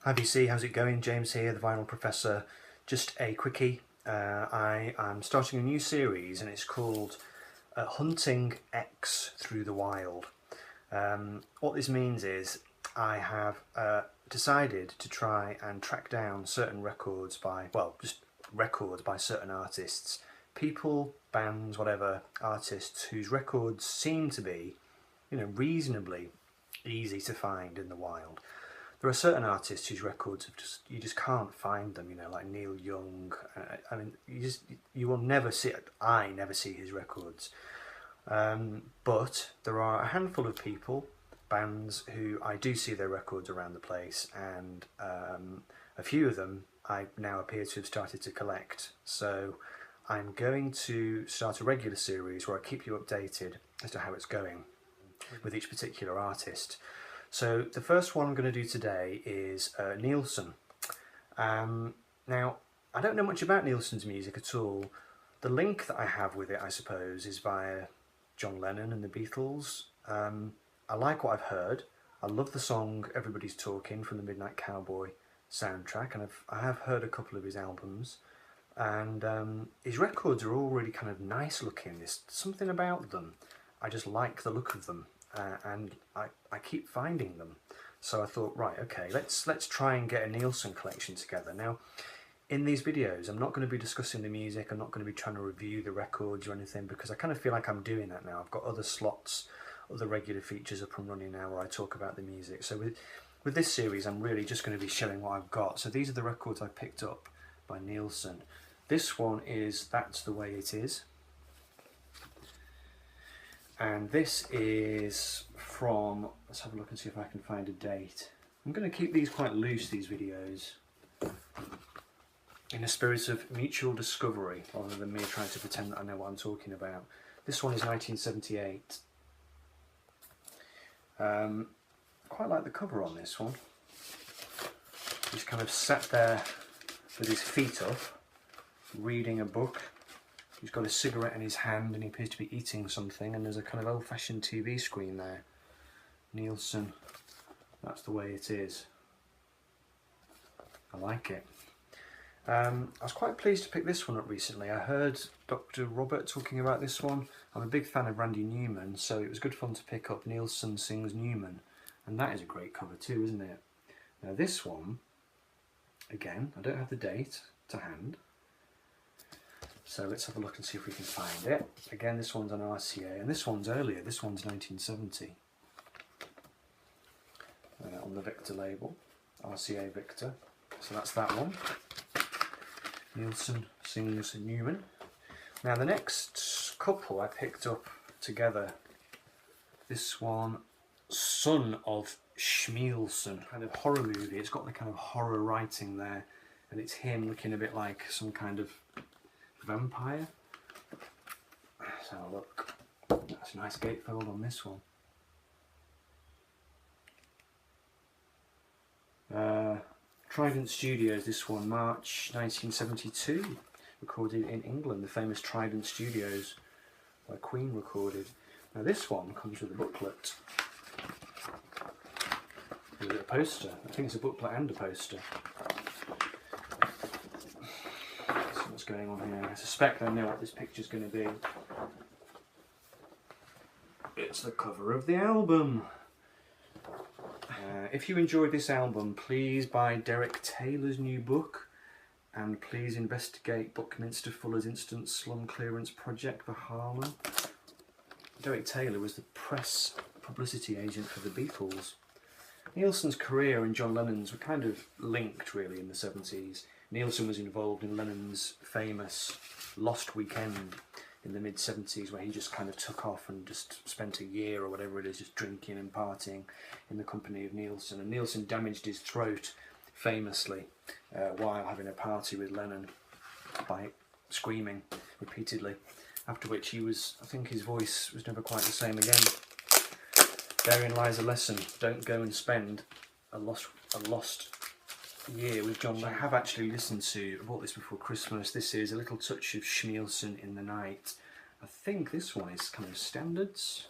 Hi VC, how's it going? James here, the Vinyl Professor. Just a quickie. I am starting a new series and it's called Hunting X Through the Wild. What this means is I have decided to try and track down certain records by, well, just records by certain artists. People, bands, whatever, artists whose records seem to be, reasonably easy to find in the wild. There are certain artists whose records have you just can't find them, like Neil Young. I mean, you will never see it. I never see his records. But there are a handful of people, bands, who I do see their records around the place, and a few of them I now appear to have started to collect. So I'm going to start a regular series where I keep you updated as to how it's going with each particular artist. So the first one I'm going to do today is Nilsson. Now, I don't know much about Nilsson's music at all. The link that I have with it, I suppose, is via John Lennon and the Beatles. I like what I've heard. I love the song Everybody's Talking from the Midnight Cowboy soundtrack, and I have heard a couple of his albums. And his records are all really kind of nice looking. There's something about them. I just like the look of them. And I keep finding them, so I thought, right, okay, let's try and get a Nilsson collection together. Now, in these videos, I'm not going to be discussing the music. I'm not going to be trying to review the records or anything, because I kind of feel like I'm doing that now. I've got other slots, other regular features up and running now where I talk about the music. So with this series, I'm really just going to be showing what I've got. So these are the records I picked up by Nilsson. This one is That's the Way It Is. And this is from, let's have a look and see if I can find a date. I'm going to keep these quite loose, these videos, in a spirit of mutual discovery, rather than me trying to pretend that I know what I'm talking about. This one is 1978. Quite like the cover on this one. He's kind of sat there with his feet up, reading a book. He's got a cigarette in his hand and he appears to be eating something, and there's a kind of old-fashioned TV screen there. Nilsson, That's the Way It Is. I like it. I was quite pleased to pick this one up recently. I heard Dr. Robert talking about this one. I'm a big fan of Randy Newman, so it was good fun to pick up Nilsson Sings Newman. And that is a great cover too, isn't it? Now this one, again, I don't have the date to hand. So let's have a look and see if we can find it. Again, this one's on RCA, and this one's earlier. This one's 1970. On the Victor label, RCA Victor. So that's that one. Nilsson Sings Newman. Now the next couple I picked up together. This one, Son of Schmielson, kind of horror movie. It's got the kind of horror writing there, and it's him looking a bit like some kind of vampire. Let's have a look. That's a nice gatefold on this one. Trident Studios, this one, March 1972, recorded in England, the famous Trident Studios where Queen recorded. Now this one comes with a booklet. With a poster. I think it's a booklet and a poster. What's going on here? I suspect I know what this picture's going to be. It's the cover of the album. If you enjoyed this album, please buy Derek Taylor's new book, and please investigate Buckminster Fuller's Instant Slum Clearance Project for Harlem. Derek Taylor was the press publicity agent for the Beatles. Nilsson's career and John Lennon's were kind of linked really in the 70s. Nilsson was involved in Lennon's famous Lost Weekend in the mid-70s, where he just kind of took off and just spent a year or whatever it is just drinking and partying in the company of Nilsson. And Nilsson damaged his throat famously while having a party with Lennon by screaming repeatedly, after which he was, I think his voice was never quite the same again. Therein lies a lesson. Don't go and spend a lost year with John. I have actually listened to, I bought this before Christmas. This is A Little Touch of Schmielson in the Night. I think this one is kind of standards.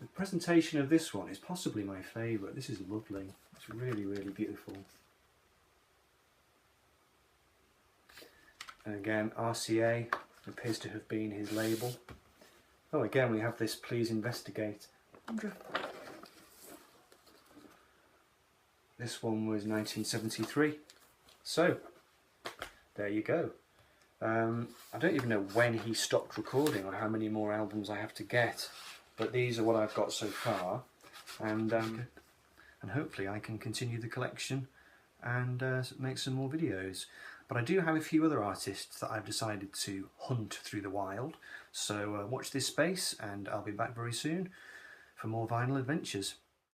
The presentation of this one is possibly my favourite. This is lovely. It's really, really beautiful. And again, RCA appears to have been his label. Oh, again we have this please investigate. This one was 1973. So, there you go. I don't even know when he stopped recording or how many more albums I have to get, but these are what I've got so far, and hopefully I can continue the collection and make some more videos. But I do have a few other artists that I've decided to hunt through the wild, so watch this space and I'll be back very soon for more vinyl adventures.